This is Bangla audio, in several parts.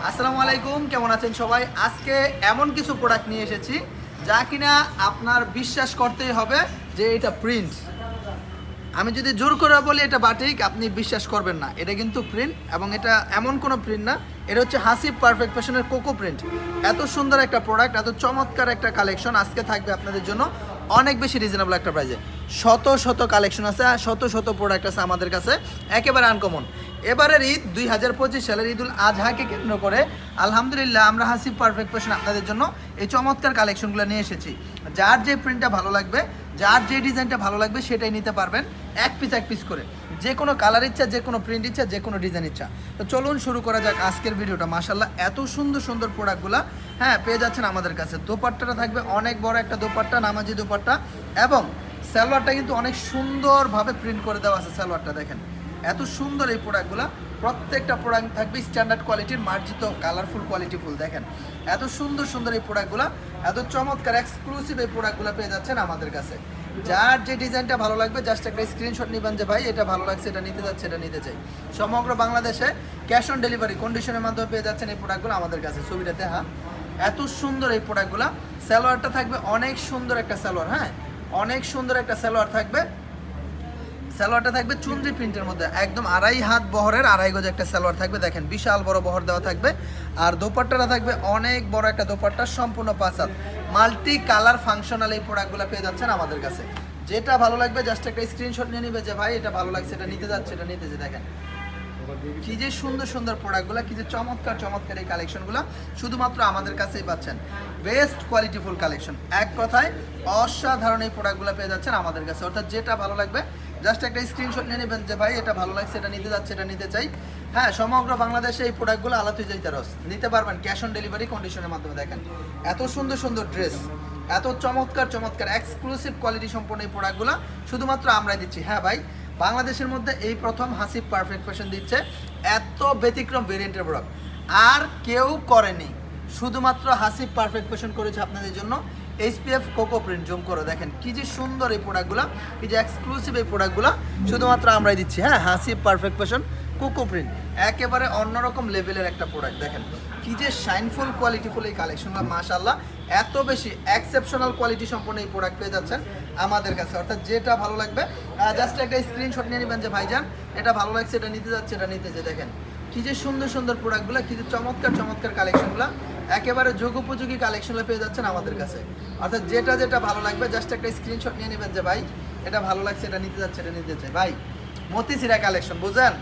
আসসালামু আলাইকুম, কেমন আছেন সবাই? আজকে এমন কিছু প্রোডাক্ট নিয়ে এসেছি যা কিনা আপনার বিশ্বাস করতেই হবে যে এটা প্রিন্ট। আমি যদি জোর করে বলি এটা বাটিক, আপনি বিশ্বাস করবেন না। এটা কিন্তু প্রিন্ট, এবং এটা এমন কোনো প্রিন্ট না, এটা হচ্ছে হাসিব পারফেক্ট ফ্যাশনের কোকো প্রিন্ট। এত সুন্দর একটা প্রোডাক্ট, এত চমৎকার একটা কালেকশন আজকে থাকবে আপনাদের জন্য অনেক বেশি রিজনেবল একটা প্রাইসে। শত শত কালেকশন আছে, শত শত প্রোডাক্ট আছে আমাদের কাছে, একেবারে আনকমন। এবারের ঈদ 2025 সালের ঈদুল আজহাকে কেন্দ্র করে আলহামদুলিল্লাহ আমরা হাসিব পারফেক্ট ফ্যাশন আপনাদের জন্য এই চমৎকার কালেকশনগুলো নিয়ে এসেছি। যার যে প্রিন্টটা ভালো লাগবে, যার যে ডিজাইনটা ভালো লাগবে সেটাই নিতে পারবেন, এক পিস করে। যে কোনো কালার ইচ্ছা, যে কোনো প্রিন্ট ইচ্ছা, যে কোনো ডিজাইন ইচ্ছা। তো চলুন শুরু করা যাক আজকের ভিডিওটা। মাশাআল্লাহ এত সুন্দর সুন্দর প্রোডাক্টগুলো পেয়ে যাচ্ছেন আমাদের কাছে। দোপাট্টাটা থাকবে অনেক বড় একটা দোপাট্টা, নামাজি দোপাট্টা, এবং সালোয়ারটা কিন্তু অনেক সুন্দরভাবে প্রিন্ট করে দেওয়া আছে। সালোয়ারটা দেখেন এত সুন্দর। এই প্রোডাক্টগুলো প্রত্যেকটা প্রোডাক্ট থাকবে স্ট্যান্ডার্ড কোয়ালিটির, মার্জিত, কালারফুল, কোয়ালিটিফুল। দেখেন এত সুন্দর সুন্দর এই প্রোডাক্টগুলো, এত চমৎকার এক্সক্লুসিভ এই প্রোডাক্টগুলো পেয়ে যাচ্ছেন আমাদের কাছে। যার যে ডিজাইনটা ভালো লাগবে জাস্ট একটা স্ক্রিনশট নেবেন যে ভাই এটা ভালো লাগছে, এটা নিতে যাচ্ছে, এটা নিতে চাই। সমগ্র বাংলাদেশে ক্যাশ অন ডেলিভারি কন্ডিশনের মাধ্যমে পেয়ে যাচ্ছেন এই প্রোডাক্টগুলো আমাদের কাছে। ছবিটাতে এত সুন্দর এই প্রোডাক্টগুলো। সালোয়ারটা থাকবে অনেক সুন্দর একটা সালোয়ার, অনেক সুন্দর একটা সালোয়ার থাকবে। সালোয়ারটা থাকবে চুনরি প্রিন্টের মধ্যে, একদম 2.5 হাত বহরের, 2.5 গজ একটা সালোয়ার থাকবে। দেখেন বিশাল বড় বহর দেওয়া থাকবে। আর দোপাট্টাটা থাকবে অনেক বড় একটা দোপাট্টা, সম্পূর্ণ 5 হাত, মাল্টি কালার ফাংশনাল এই প্রোডাক্টগুলো পেয়ে যাচ্ছেন আমাদের কাছে। যেটা ভালো লাগবে জাস্ট একটা স্ক্রিনশট নিয়ে নিবে যে ভাই এটা ভালো লাগছে, এটা নিতে যাচ্ছে, এটা নিতে যে। দেখেন কি যে সুন্দর সুন্দর প্রোডাক্টগুলো, কি যে চমৎকার চমৎকার এই কালেকশনগুলো শুধুমাত্র আমাদের কাছেই পাচ্ছেন। বেস্ট কোয়ালিটিফুল কালেকশন, এক কথায় অসাধারণ এই প্রোডাক্টগুলো পেয়ে যাচ্ছেন আমাদের কাছে। অর্থাৎ যেটা ভালো লাগবে জাস্ট একটা স্ক্রিনশট নিয়ে নেবেন যে ভাই এটা ভালো লাগছে, এটা নিতে যাচ্ছে, এটা নিতে চাই। সমগ্র বাংলাদেশে এই প্রোডাক্টগুলো আলাতুই যাইতে রস নিতে পারবেন ক্যাশ অন ডেলিভারি কন্ডিশনের মাধ্যমে। দেখেন এত সুন্দর সুন্দর ড্রেস, এত চমৎকার চমৎকার এক্সক্লুসিভ কোয়ালিটি সম্পন্ন এই প্রোডাক্টগুলো শুধুমাত্র আমরাই দিচ্ছি। ভাই বাংলাদেশের মধ্যে এই প্রথম হাসিব পারফেক্ট ফ্যাশন দিচ্ছে এত ব্যতিক্রম ভেরিয়েন্টের প্রোডাক্ট, আর কেউ করেনি। শুধুমাত্র হাসিব পারফেক্ট ফ্যাশন করেছে আপনাদের জন্য SPF কোকো প্রিন্ট। জুম করে দেখেন কি যে সুন্দর এই প্রোডাক্টগুলো, কি যে এক্সক্লুসিভ এই প্রোডাক্টগুলো শুধুমাত্র আমরাই দিচ্ছি। Hasib perfect fashion cocoa print একেবারে অন্যরকম লেভেলের একটা প্রোডাক্ট। দেখেন কি যে শাইনফুল কোয়ালিটিফুল এই কালেকশনগুলো, মাশাআল্লাহ এত বেশি এক্সেপশনাল কোয়ালিটি সম্পন্ন এই প্রোডাক্ট পেয়ে যাচ্ছেন আমাদের কাছে। অর্থাৎ যেটা ভালো লাগবে জাস্ট একটা স্ক্রিনশট নিয়ে নেবেন যে ভাইজান এটা ভালো লাগছে, এটা নিতে যাচ্ছে, এটা নিতে যে। দেখেন কি যে সুন্দর সুন্দর প্রোডাক্টগুলো, কি যে চমৎকার চমৎকার কালেকশনগুলো, একেবারে যোগ উপযোগী কালেকশনগুলো পেয়ে যাচ্ছেন আমাদের কাছে। অর্থাৎ যেটা যেটা ভালো লাগবে জাস্ট একটা স্ক্রিনশট নিয়ে নেবেন যে ভাই এটা ভালো লাগছে, এটা নিতে যাচ্ছে, এটা নিতে চাই। ভাই মতিসিরা কালেকশন বুঝেন,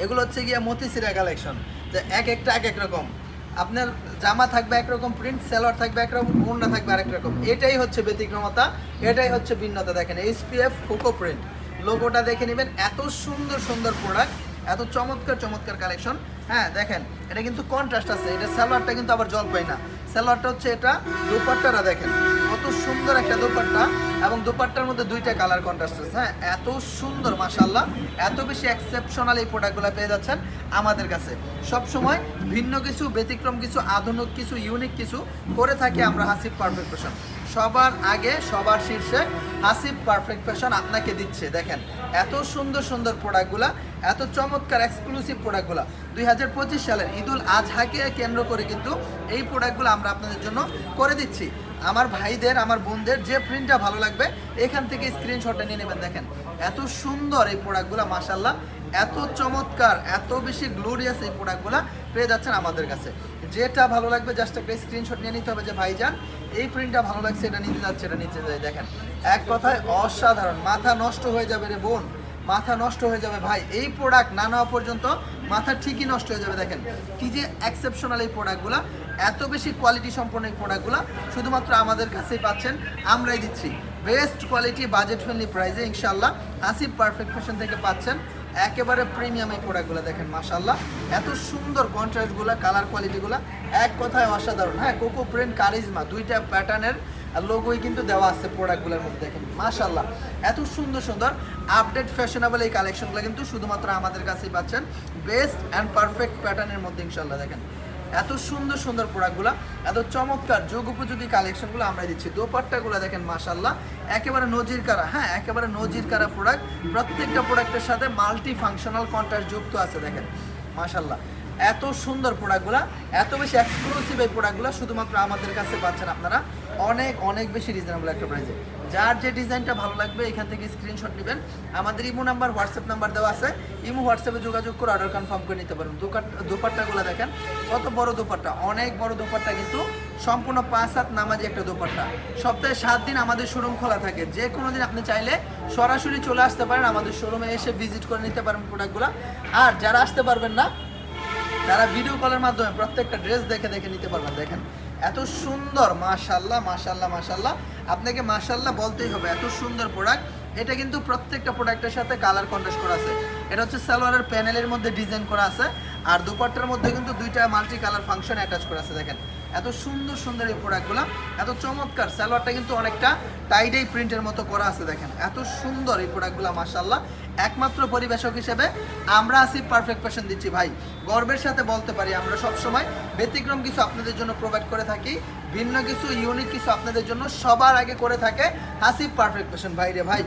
এগুলো হচ্ছে গিয়ে মতিসিরা কালেকশন, যে এক একটা এক এক রকম। আপনার জামা থাকবে একরকম প্রিন্ট, সালোয়ার থাকবে একরকম, ওড়না থাকবে আরেক রকম। এটাই হচ্ছে ব্যতিক্রমতা, এটাই হচ্ছে ভিন্নতা। দেখেন SPF কোকো প্রিন্ট লোগোটা দেখে নেবেন। এত সুন্দর সুন্দর প্রোডাক্ট, এত চমৎকার চমৎকার কালেকশন। দেখেন এটা কিন্তু কন্ট্রাস্ট আছে, এটা সালোয়ারটা কিন্তু আবার জল পায় না। সালোয়ারটা হচ্ছে এটা, দোপাট্টাটা দেখেন কত সুন্দর একটা দোপাট্টা, এবং দোপাট্টার মধ্যে 2টা কালার কন্ট্রাস্ট আছে। এত সুন্দর মাশাআল্লাহ, এত বেশি এক্সেপশনাল এই প্রোডাক্টগুলো পেয়ে যাচ্ছেন আমাদের কাছে। সব সময় ভিন্ন কিছু, ব্যতিক্রম কিছু, আধুনিক কিছু, ইউনিক কিছু করে থাকি আমরা হাসিব পারফেক্ট ফ্যাশন। সবার আগে সবার শীর্ষে হাসিব পারফেক্ট ফ্যাশন আপনাকে দিচ্ছে। দেখেন এত সুন্দর সুন্দর প্রোডাক্টগুলো, এত চমৎকার এক্সক্লুসিভ প্রোডাক্টগুলো 2025 সালের ঈদুল আজহাকে কেন্দ্র করে কিন্তু এই প্রোডাক্টগুলো আমরা আপনাদের জন্য করে দিচ্ছি। আমার ভাইদের, আমার বোনদের যে প্রিন্টটা ভালো লাগবে এখান থেকে স্ক্রিনশটটা নিয়ে নেবেন। দেখেন এত সুন্দর এই প্রোডাক্টগুলো, মাশাআল্লাহ এত চমৎকার, এত বেশি গ্লোরিয়াস এই প্রোডাক্টগুলো পেয়ে যাচ্ছেন আমাদের কাছে। যেটা ভালো লাগবে জাস্ট একটা স্ক্রিনশট নিয়ে নিতে হবে যে ভাইজান এই প্রিন্টটা ভালো লাগছে, এটা নিতে যাচ্ছে, এটা নিতে যায়। দেখেন এক কথায় অসাধারণ, মাথা নষ্ট হয়ে যাবে রে বোন, মাথা নষ্ট হয়ে যাবে ভাই। এই প্রোডাক্ট না নেওয়া পর্যন্ত মাথা ঠিকই নষ্ট হয়ে যাবে। দেখেন কি যে এক্সেপশনাল এই প্রোডাক্টগুলো, এত বেশি কোয়ালিটি সম্পন্ন এই প্রোডাক্টগুলো শুধুমাত্র আমাদের কাছেই পাচ্ছেন, আমরাই দিচ্ছি বেস্ট কোয়ালিটি, বাজেট ফ্রেন্ডলি প্রাইসে ইনশাআল্লাহ হাসিব পারফেক্ট ফ্যাশন থেকে পাচ্ছেন একেবারে প্রিমিয়াম এই প্রোডাক্টগুলো। দেখেন মাশাআল্লাহ এত সুন্দর কন্ট্রাস্টগুলো, কালার কোয়ালিটিগুলো এক কথায় অসাধারণ। কোকো প্রিন্ট, কারিজমা 2টা প্যাটার্নের লোগোই কিন্তু দেওয়া আছে প্রোডাক্টগুলোর মধ্যে। দেখেন মাশাআল্লাহ এত সুন্দর সুন্দর আপডেট ফ্যাশনেবল এই কালেকশনগুলো কিন্তু শুধুমাত্র আমাদের কাছেই পাচ্ছেন বেস্ট অ্যান্ড পারফেক্ট প্যাটার্নের মধ্যে ইনশাআল্লাহ। দেখেন এত সুন্দর সুন্দর প্রোডাক্টগুলো, এত চমৎকার যোগ উপযোগী কালেকশনগুলো আমরা দিচ্ছি। দোপাট্টাগুলো দেখেন মাশাআল্লাহ একেবারে নজির কারা, একেবারে নজির কারা প্রোডাক্ট। প্রত্যেকটা প্রোডাক্টের সাথে মাল্টি ফাংশনাল কন্ট্রাস্ট যুক্ত আছে। দেখেন মাশাআল্লাহ এত সুন্দর প্রোডাক্টগুলো, এত বেশি এক্সক্লুসিভ এই প্রোডাক্টগুলো শুধুমাত্র আমাদের কাছে পাচ্ছেন আপনারা অনেক অনেক বেশি রিজনেবল একটা প্রাইসে। যার যে ডিজাইনটা ভালো লাগবে এখান থেকে স্ক্রিনশট নেবেন, আমাদের ইমো নাম্বার হোয়াটসঅ্যাপ নাম্বার দেওয়া আছে, ইমো হোয়াটসঅ্যাপে যোগাযোগ করে অর্ডার কনফার্ম করে নিতে পারবেন। দোপাট্টাগুলো দেখেন কত বড় দোপাট্টা, অনেক বড় দোপাট্টা, কিন্তু সম্পূর্ণ 5 হাত নামাজি একটা দোপাট্টা। সপ্তাহে 7 দিন আমাদের শোরুম খোলা থাকে, যে কোনো দিন আপনি চাইলে সরাসরি চলে আসতে পারেন, আমাদের শোরুমে এসে ভিজিট করে নিতে পারেন প্রোডাক্টগুলো। আর যারা আসতে পারবেন না তারা ভিডিও কলের মাধ্যমে প্রত্যেকটা ড্রেস দেখে দেখে নিতে পারবেন। দেখেন এত সুন্দর, মাশাআল্লাহ মাশাআল্লাহ মাশাআল্লাহ, আপনাকে মাশাআল্লাহ বলতেই হবে, এত সুন্দর প্রোডাক্ট। এটা কিন্তু প্রত্যেকটা প্রোডাক্টের সাথে কালার কন্ট্রাস্ট করা আছে। এটা হচ্ছে সালোয়ারের প্যানেলের মধ্যে ডিজাইন করা আছে, আর দুপাট্টার মধ্যে কিন্তু দুইটা মাল্টি কালার ফাংশন অ্যাটাচ করা আছে। দেখেন এত সুন্দর সুন্দর এই প্রোডাক্টগুলো, এত চমৎকার। সালোয়ারটা কিন্তু অনেকটা টাইডাই প্রিন্টের মতো করা আছে। দেখেন এত সুন্দর এই প্রোডাক্টগুলো মাশাআল্লাহ। একমাত্র পরিবেশক হিসেবে আমরা আসিফ পারফেক্ট ফ্যাশন দিচ্ছি ভাই, গর্বের সাথে বলতে পারি আমরা সবসময় ব্যতিক্রম কিছু আপনাদের জন্য প্রোভাইড করে থাকি, ভিন্ন কিছু ইউনিক কিছু আপনাদের জন্য সবার আগে করে থাকে আসিফ পারফেক্ট ফ্যাশন। ভাই রে ভাই,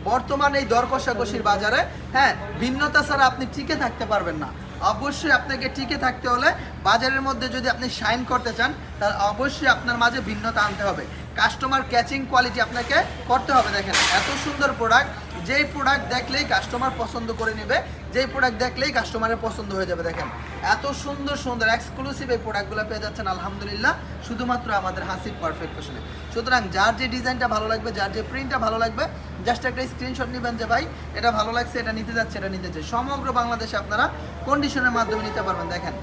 বর্তমানে এই দর কষাকষির বাজারে হ্যাঁ ভিন্নতা ছাড়া আপনি টিকে থাকতে পারবেন না। অবশ্যই আপনাকে টিকে থাকতে হলে বাজারের মধ্যে যদি আপনি শাইন করতে চান তাহলে অবশ্যই আপনার মাঝে ভিন্নতা আনতে হবে, কাস্টমার ক্যাচিং কোয়ালিটি আপনাকে করতে হবে। দেখেন এত সুন্দর প্রোডাক্ট, যেই প্রোডাক্ট দেখলেই কাস্টমার পছন্দ করে নেবে, যেই প্রোডাক্ট দেখলেই কাস্টমারের পছন্দ হয়ে যাবে। দেখেন এত সুন্দর সুন্দর এক্সক্লুসিভ এই প্রোডাক্টগুলো পেয়ে যাচ্ছেন আলহামদুলিল্লাহ শুধুমাত্র আমাদের আসিফ পারফেক্ট ফ্যাশনে। সুতরাং যার যে ডিজাইনটা ভালো লাগবে, যার যে প্রিন্টটা ভালো লাগবে, জাস্ট একটা স্ক্রিনশট নেবেন যে ভাই এটা ভালো লাগছে, এটা নিতে যাচ্ছে, এটা নিতে চাই। সমগ্র বাংলাদেশে আপনারা কন্ডিশনের মাধ্যমে নিতে পারবেন। দেখেন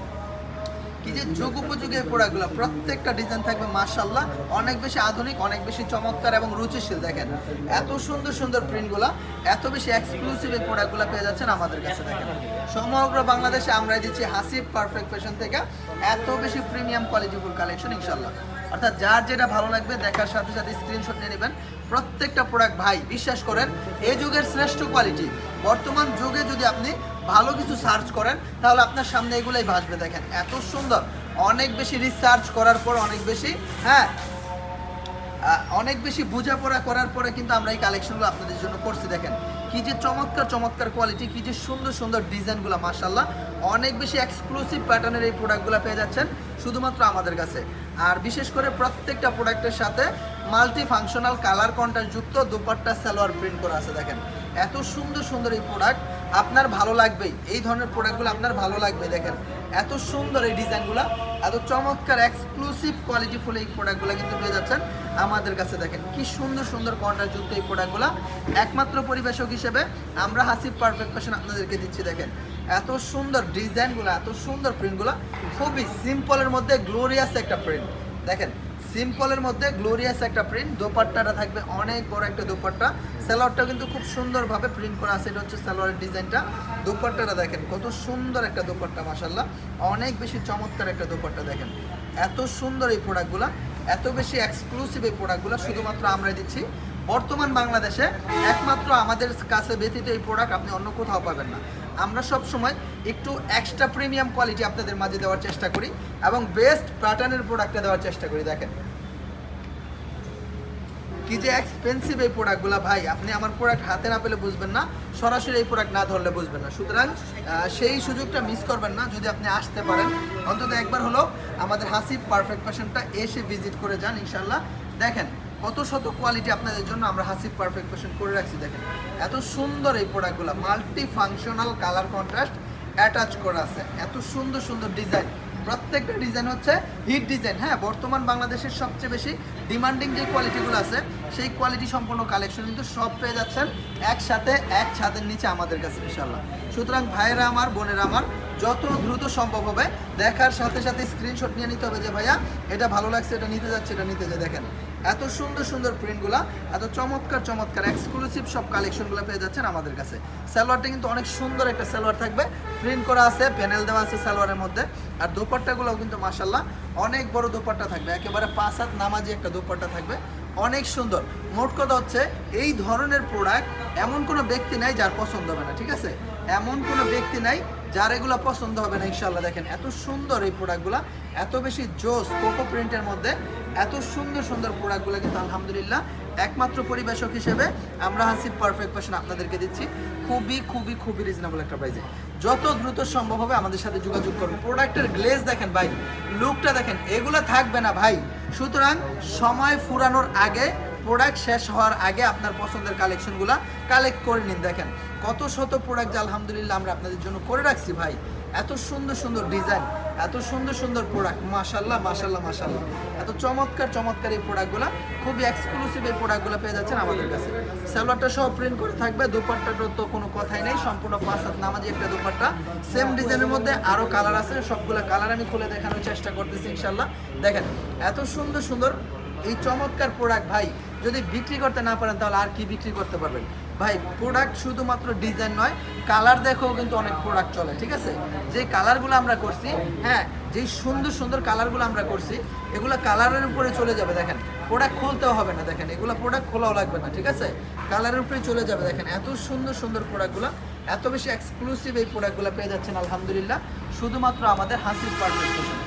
কি যে যুগ উপযোগী এই প্রোডাক্টগুলো, প্রত্যেকটা ডিজাইন থাকবে মাশাআল্লাহ অনেক বেশি আধুনিক, অনেক বেশি চমৎকার এবং রুচিশীল। দেখেন এত সুন্দর সুন্দর প্রিন্টগুলো, এত বেশি এক্সক্লুসিভ এই প্রোডাক্টগুলো পেয়ে যাচ্ছেন আমাদের কাছে। দেখেন সমগ্র বাংলাদেশে আমরা দিচ্ছি আসিফ পারফেক্ট ফ্যাশন থেকে এত বেশি প্রিমিয়াম কোয়ালিটিফুল কালেকশন ইনশাআল্লাহ। অর্থাৎ যার যেটা ভালো লাগবে দেখার সাথে সাথে স্ক্রিনশট নিয়ে নেবেন। প্রত্যেকটা প্রোডাক্ট ভাই বিশ্বাস করেন এই যুগের শ্রেষ্ঠ কোয়ালিটি। বর্তমান যুগে যদি আপনি ভালো কিছু সার্চ করেন তাহলে আপনার সামনে এগুলাই ভাসবে। দেখেন এত সুন্দর, অনেক বেশি রিসার্চ করার পর, অনেক বেশি অনেক বেশি বোঝাপড়া করার পরে কিন্তু আমরা এই কালেকশনগুলো আপনাদের জন্য করছি। দেখেন কি যে চমৎকার চমৎকার কোয়ালিটি, কি যে সুন্দর সুন্দর ডিজাইনগুলো মাশাআল্লাহ, অনেক বেশি এক্সক্লুসিভ প্যাটার্নের এই প্রোডাক্টগুলো পেয়ে যাচ্ছেন শুধুমাত্র আমাদের কাছে। আর বিশেষ করে প্রত্যেকটা প্রোডাক্টের সাথে মাল্টি ফাংশনাল কালার কন্ট্রাস্ট যুক্ত দুপাট্টা সালোয়ার প্রিন্ট করা আছে। দেখেন এত সুন্দর সুন্দর এই প্রোডাক্ট, আপনার ভালো লাগবেই, এই ধরনের প্রোডাক্টগুলো আপনার ভালো লাগবে। দেখেন এত সুন্দর এই ডিজাইনগুলো, এত চমৎকার এক্সক্লুসিভ কোয়ালিটিফুল এই প্রোডাক্টগুলো কিন্তু পেয়ে যাচ্ছেন আমাদের কাছে। দেখেন কি সুন্দর সুন্দর কন্ট্রাস্টযুক্ত এই প্রোডাক্টগুলো একমাত্র পরিবেশক হিসেবে আমরা আসিফ পারফেক্ট ফ্যাশন আপনাদেরকে দিচ্ছি। দেখেন এত সুন্দর ডিজাইনগুলো, এত সুন্দর প্রিন্টগুলো, খুবই সিম্পলের মধ্যে গ্লোরিয়াস একটা প্রিন্ট। দেখেন সিম্পলের মধ্যে গ্লোরিয়াস একটা প্রিন্ট, দোপাট্টাটা থাকবে অনেক বড় একটা দোপাট্টা, সালোয়ারটা কিন্তু খুব সুন্দরভাবে প্রিন্ট করা আছে। এটা হচ্ছে সালোয়ারের ডিজাইনটা, দোপাট্টাটা দেখেন কত সুন্দর একটা দোপাট্টা মাশাআল্লাহ, অনেক বেশি চমৎকার একটা দোপাট্টা। দেখেন এত সুন্দর এই প্রোডাক্টগুলো, এত বেশি এক্সক্লুসিভ এই প্রোডাক্টগুলো শুধুমাত্র আমরাই দিচ্ছি বর্তমান বাংলাদেশে। একমাত্র আমাদের কাছে ব্যতীত এই প্রোডাক্ট আপনি অন্য কোথাও পাবেন না। আমরা সব সময় একটু এক্সট্রা প্রিমিয়াম কোয়ালিটি আপনাদের মাঝে দেওয়ার চেষ্টা করি এবং বেস্ট প্যাটার্নের প্রোডাক্টটা দেওয়ার চেষ্টা করি। দেখেন কি যে এক্সপেন্সিভ এই প্রোডাক্টগুলো ভাই, আপনি আমার প্রোডাক্ট হাতে না পেলে বুঝবেন না, সরাসরি এই প্রোডাক্ট না ধরলে বুঝবেন না। সুতরাং সেই সুযোগটা মিস করবেন না, যদি আপনি আসতে পারেন অন্তত একবার হলো আমাদের আসিফ পারফেক্ট ফ্যাশনটা এসে ভিজিট করে যান ইনশাআল্লাহ। দেখেন কত শত কোয়ালিটি আপনাদের জন্য আমরা আসিফ পারফেক্ট ফ্যাশন করে রাখছি। দেখেন এত সুন্দর এই প্রোডাক্টগুলো, multi functional colour contrast attach করা আছে, এত সুন্দর সুন্দর ডিজাইন, প্রত্যেকটা ডিজাইন হচ্ছে হিট ডিজাইন। হ্যাঁ বর্তমান বাংলাদেশের সবচেয়ে বেশি ডিমান্ডিং যে কোয়ালিটিগুলো আছে সেই কোয়ালিটি সম্পন্ন কালেকশন কিন্তু সব পেয়ে যাচ্ছেন একসাথে এক ছাদের নিচে আমাদের কাছে ইনশাআল্লাহ। সুতরাং ভাইয়েরা আমার, বোনেরা আমার, যত দ্রুত সম্ভব হবে দেখার সাথে সাথে স্ক্রিনশট নিয়ে নিতে হবে যে ভাইয়া এটা ভালো লাগছে, এটা নিতে যাচ্ছে, এটা নিতে যায়। দেখেন এত সুন্দর সুন্দর প্রিন্টগুলো, এত চমৎকার চমৎকার এক্সক্লুসিভ সব কালেকশনগুলো পেয়ে যাচ্ছেন আমাদের কাছে। সালোয়ারটা কিন্তু অনেক সুন্দর একটা সালোয়ার থাকবে, প্রিন্ট করা আছে, প্যানেল দেওয়া আছে সালোয়ারের মধ্যে। আর দোপাট্টাগুলোও কিন্তু মাশাআল্লাহ অনেক বড় দোপাট্টা থাকবে, একেবারে 5 হাত নামাজি একটা দোপাট্টা থাকবে, অনেক সুন্দর। মোট কথা হচ্ছে এই ধরনের প্রোডাক্ট এমন কোনো ব্যক্তি নাই যার পছন্দ হবে না, ঠিক আছে? এমন কোনো ব্যক্তি নাই যার এগুলো পছন্দ হবে না ইনশাআল্লাহ। দেখেন এত সুন্দর এই প্রোডাক্টগুলো, এত বেশি জোস কোকো প্রিন্টের মধ্যে এত সুন্দর সুন্দর প্রোডাক্টগুলো কিন্তু আলহামদুলিল্লাহ একমাত্র পরিবেশক হিসেবে আমরা হাসিব পারফেক্ট ফ্যাশন আপনাদেরকে দিচ্ছি খুবই খুবই খুবই রিজনেবল একটা প্রাইসে। যত দ্রুত সম্ভব হবে আমাদের সাথে যোগাযোগ করুন। প্রোডাক্টের গ্লেজ দেখেন ভাই, লুকটা দেখেন, এগুলো থাকবে না ভাই। সুতরাং সময় ফুরানোর আগে, প্রোডাক্ট শেষ হওয়ার আগে আপনার পছন্দের কালেকশনগুলো কালেক্ট করে নিন। দেখেন কত শত প্রোডাক্ট যে আলহামদুলিল্লাহ আমরা আপনাদের জন্য করে রাখছি ভাই। এত সুন্দর সুন্দর ডিজাইন, এত সুন্দর সুন্দর প্রোডাক্ট, মাশাল্লাহ মাশাল্লাহ মাশাল্লাহ। এত চমৎকার চমৎকার এই প্রোডাক্টগুলো, খুবই এক্সক্লুসিভ এই প্রোডাক্টগুলো পেয়ে যাচ্ছেন আমাদের কাছে। সালোয়ারটা সহ প্রিন্ট করে থাকবে, দোপাট্টাটার তো কোনো কথাই নেই, সম্পূর্ণ 5 হাত নামাজি একটা দোপাট্টা। সেম ডিজাইনের মধ্যে আরও কালার আছে, সবগুলো কালার আমি খুলে দেখানোর চেষ্টা করতেছি ইনশাল্লাহ। দেখেন এত সুন্দর সুন্দর এই চমৎকার প্রোডাক্ট ভাই, যদি বিক্রি করতে না পারেন তাহলে আর কি বিক্রি করতে পারবেন ভাই। প্রোডাক্ট শুধুমাত্র ডিজাইন নয়, কালার দেখেও কিন্তু অনেক প্রোডাক্ট চলে, ঠিক আছে। যে কালারগুলো আমরা করছি, হ্যাঁ, যেই সুন্দর সুন্দর কালারগুলো আমরা করছি, এগুলো কালারের উপরে চলে যাবে। দেখেন প্রোডাক্ট খুলতেও হবে না, দেখেন এগুলো প্রোডাক্ট খোলাও লাগবে না, ঠিক আছে, কালারের উপরে চলে যাবে। দেখেন এত সুন্দর সুন্দর প্রোডাক্টগুলো, এত বেশি এক্সক্লুসিভ এই প্রোডাক্টগুলো পেয়ে যাচ্ছেন আলহামদুলিল্লাহ শুধুমাত্র আমাদের হাসিব পারফেক্ট ফ্যাশন।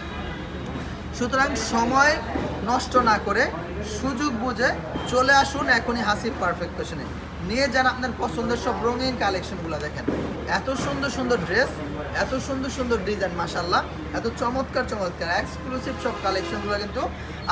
সুতরাং সময় নষ্ট না করে সুযোগ বুঝে চলে আসুন এখনই হাসিব পারফেক্ট ফ্যাশনে, নিয়ে যান আপনার পছন্দের সব রঙিন কালেকশনগুলো। দেখেন এত সুন্দর সুন্দর ড্রেস, এত সুন্দর সুন্দর ডিজাইন, মাশাল্লাহ, এত চমৎকার চমৎকার এক্সক্লুসিভ সব কালেকশনগুলো কিন্তু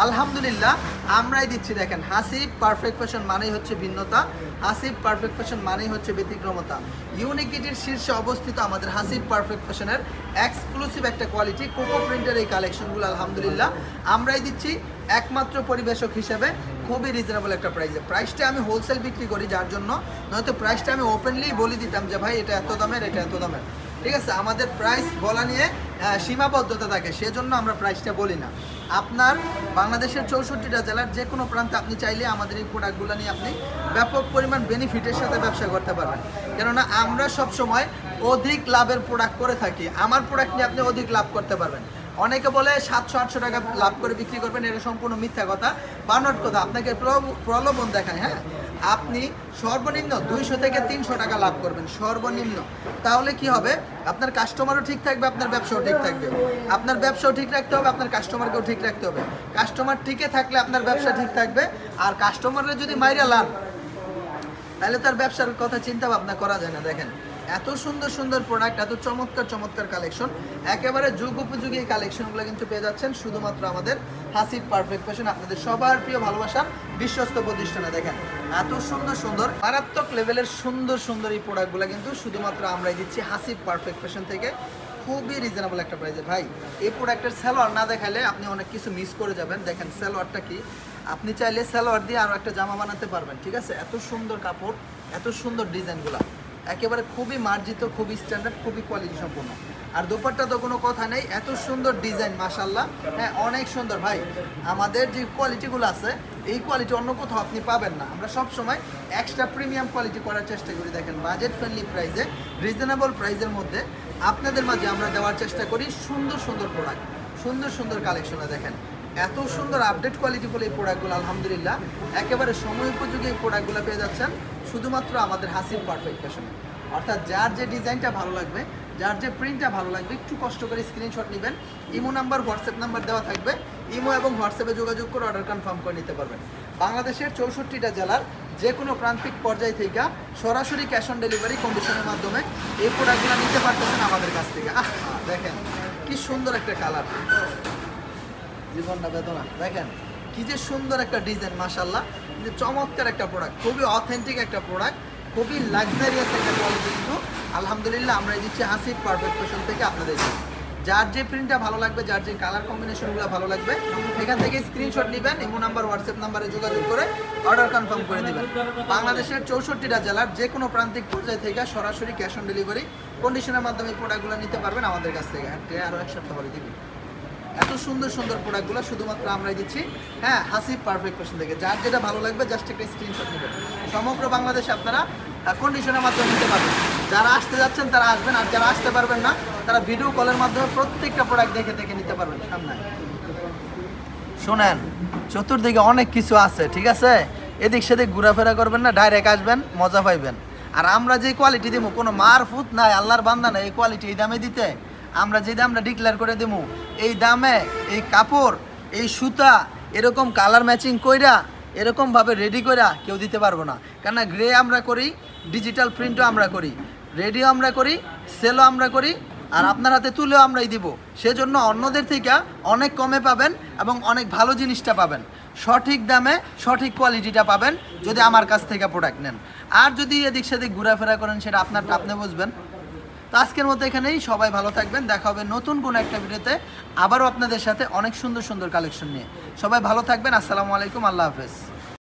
আলহামদুলিল্লাহ আমরাই দিচ্ছি। দেখেন হাসিব পারফেক্ট ফ্যাশন মানেই হচ্ছে ভিন্নতা, হাসিব পারফেক্ট ফ্যাশন মানেই হচ্ছে ব্যতিক্রমতা। ইউনিকিটির শীর্ষে অবস্থিত আমাদের হাসিব পারফেক্ট ফ্যাশনের এক্সক্লুসিভ একটা কোয়ালিটি কোকো প্রিন্টের এই কালেকশনগুলো আলহামদুলিল্লাহ আমরাই দিচ্ছি একমাত্র পরিবেশক হিসেবে খুবই রিজনেবল একটা প্রাইসে। প্রাইসটা আমি হোলসেল বিক্রি করি, যার জন্য নয়তো প্রাইসটা আমি ওপেনলি বলে দিতাম যে ভাই এটা এত দামের, এটা এত দামের, ঠিক আছে। আমাদের প্রাইস বলা নিয়ে সীমাবদ্ধতা থাকে, সেজন্য আমরা প্রাইসটা বলি না। আপনার বাংলাদেশের 64টা জেলার যে কোনো প্রান্তে আপনি চাইলে আমাদের এই প্রোডাক্টগুলো নিয়ে আপনি ব্যাপক পরিমাণ বেনিফিটের সাথে ব্যবসা করতে পারবেন। কেননা আমরা সবসময় অধিক লাভের প্রোডাক্ট করে থাকি। আমার প্রোডাক্ট নিয়ে আপনি অধিক লাভ করতে পারবেন। অনেকে বলে 700-800 টাকা লাভ করে বিক্রি করবেন, এটা সম্পূর্ণ মিথ্যা কথা, বানোয়াট কথা, আপনাকে প্রলোভন দেখায়। হ্যাঁ, আপনি সর্বনিম্ন 200 থেকে 300 টাকা লাভ করবেন সর্বনিম্ন। তাহলে কি হবে, আপনার কাস্টমারও ঠিক থাকবে, আপনার ব্যবসাও ঠিক থাকবে। আপনার ব্যবসাও ঠিক রাখতে হবে, আপনার কাস্টমারকেও ঠিক রাখতে হবে। কাস্টমার ঠিকই থাকলে আপনার ব্যবসা ঠিক থাকবে। আর কাস্টমাররা যদি মাইরা লান, তাহলে তার ব্যবসার কথা চিন্তা ভাবনা করা যায় না। দেখেন এত সুন্দর সুন্দর প্রোডাক্ট, এত চমৎকার চমৎকার কালেকশন, একেবারে যুগ উপযোগী এই কালেকশনগুলো কিন্তু পেয়ে যাচ্ছেন শুধুমাত্র আমাদের হাসিব পারফেক্ট ফ্যাশন, আপনাদের সবার প্রিয় ভালোবাসার বিশ্বস্ত প্রতিষ্ঠানে। দেখেন এত সুন্দর সুন্দর মারাত্মক লেভেলের সুন্দর সুন্দর এই প্রোডাক্টগুলো কিন্তু শুধুমাত্র আমরাই দিচ্ছি হাসিব পারফেক্ট ফ্যাশন থেকে খুবই রিজনেবল একটা প্রাইসে। ভাই এই প্রোডাক্টের সালোয়ার না দেখালে আপনি অনেক কিছু মিস করে যাবেন। দেখেন সালোয়ারটা কি, আপনি চাইলে সালোয়ার দিয়ে আরও একটা জামা বানাতে পারবেন, ঠিক আছে। এত সুন্দর কাপড়, এত সুন্দর ডিজাইনগুলো, একেবারে খুবই মার্জিত, খুবই স্ট্যান্ডার্ড, খুবই কোয়ালিটি সম্পূর্ণ। আর দোপাট্টা তো কোনো কথা নেই, এত সুন্দর ডিজাইন, মাশাল্লাহ, হ্যাঁ অনেক সুন্দর। ভাই আমাদের যে কোয়ালিটিগুলো আছে, এই কোয়ালিটি অন্য কোথাও আপনি পাবেন না। আমরা সব সময় এক্সট্রা প্রিমিয়াম কোয়ালিটি করার চেষ্টা করি। দেখেন বাজেট ফ্রেন্ডলি প্রাইসে, রিজনেবল প্রাইসের মধ্যে আপনাদের মাঝে আমরা দেওয়ার চেষ্টা করি সুন্দর সুন্দর প্রোডাক্ট, সুন্দর সুন্দর কালেকশনে। দেখেন এত সুন্দর আপডেট কোয়ালিটিফুল এই প্রোডাক্টগুলো আলহামদুলিল্লাহ একেবারে সময় উপযোগী এই প্রোডাক্টগুলো পেয়ে যাচ্ছেন শুধুমাত্র আমাদের হাসিব পারফেক্ট ফ্যাশনে। অর্থাৎ যার যে ডিজাইনটা ভালো লাগবে, যার যে প্রিন্টটা ভালো লাগবে, একটু কষ্ট করে স্ক্রিনশট নেবেন। ইমো নাম্বার, হোয়াটসঅ্যাপ নাম্বার দেওয়া থাকবে, ইমো এবং হোয়াটসঅ্যাপে যোগাযোগ করে অর্ডার কনফার্ম করে নিতে পারবেন। বাংলাদেশের 64টা জেলার যে কোনো প্রান্তিক পর্যায় থেকে সরাসরি ক্যাশ অন ডেলিভারি কন্ডিশনের মাধ্যমে এই প্রোডাক্টগুলো নিতে পারতেছেন আমাদের কাছ থেকে। দেখেন কি সুন্দর একটা কালার, জীবন না বেদনা। দেখেন কি যে সুন্দর একটা ডিজাইন, মাশাল্লাহ, কিন্তু চমৎকার একটা প্রোডাক্ট, খুবই অথেন্টিক একটা প্রোডাক্ট, খুবই লাক্সারিয়াস একটা কোয়ালিটি কিন্তু আলহামদুলিল্লাহ আমরা দিচ্ছি হাসিব পারফেক্ট ফ্যাশন থেকে আপনাদের। যার যে প্রিন্টটা ভালো লাগবে, যার যে কালার কম্বিনেশনগুলো ভালো লাগবে, এখান থেকে স্ক্রিনশট নেবেন, ইমো নাম্বার, হোয়াটসঅ্যাপ নাম্বারে যোগাযোগ করে অর্ডার কনফার্ম করে দেবেন। বাংলাদেশের 64টা জেলার যে কোনো প্রান্তিক পর্যায় থেকে সরাসরি ক্যাশ অন ডেলিভারি কন্ডিশনের মাধ্যমে প্রোডাক্টগুলো নিতে পারবেন আমাদের কাছ থেকে। আরও এক সপ্তাহ পরে দিবি। এত সুন্দর সুন্দর প্রোডাক্টগুলো শুধুমাত্র আমরাই দিচ্ছি, হ্যাঁ, হাসিব পারফেক্ট ফ্যাশন থেকে। যার যেটা ভালো লাগবে জাস্ট একটা স্ক্রিনশট নেবেন। সমগ্র বাংলাদেশে আপনারা কন্ডিশনের মাধ্যমে নিতে পারবেন। যারা আসতে যাচ্ছেন তারা আসবেন, আর যারা আসতে পারবেন না তারা ভিডিও কলের মাধ্যমে প্রত্যেকটা প্রোডাক্ট দেখে দেখে নিতে পারবেন। সামনে শোনেন, চতুর্দিকে অনেক কিছু আছে, ঠিক আছে, এদিক সেদিক ঘোরাফেরা করবেন না, ডাইরেক্ট আসবেন, মজা পাইবেন। আর আমরা যে কোয়ালিটি দিব, কোনো মারফুত নাই, আল্লাহর বান্দা নাই এই কোয়ালিটি এই দামে দিতে। আমরা যে দামটা ডিক্লেয়ার করে দেবো, এই দামে এই কাপড়, এই সুতা, এরকম কালার ম্যাচিং কইরা এরকমভাবে রেডি করে কেউ দিতে পারবো না। কেননা গ্রে আমরা করি, ডিজিটাল প্রিন্টও আমরা করি, রেডিও আমরা করি, সেলও আমরা করি, আর আপনার হাতে তুলেও আমরাই দিব। সেজন্য অন্যদের থেকে অনেক কমে পাবেন এবং অনেক ভালো জিনিসটা পাবেন, সঠিক দামে সঠিক কোয়ালিটিটা পাবেন যদি আমার কাছ থেকে প্রোডাক্ট নেন। আর যদি এদিক সেদিক ঘোরাফেরা করেন সেটা আপনারটা আপনি বুঝবেন। তো আজকের মতো এখানেই, সবাই ভালো থাকবেন, দেখা হবে নতুন কোনো একটা ভিডিওতে আবারও আপনাদের সাথে অনেক সুন্দর সুন্দর কালেকশন নিয়ে। সবাই ভালো থাকবেন, আসসালামু আলাইকুম, আল্লাহ হাফেজ।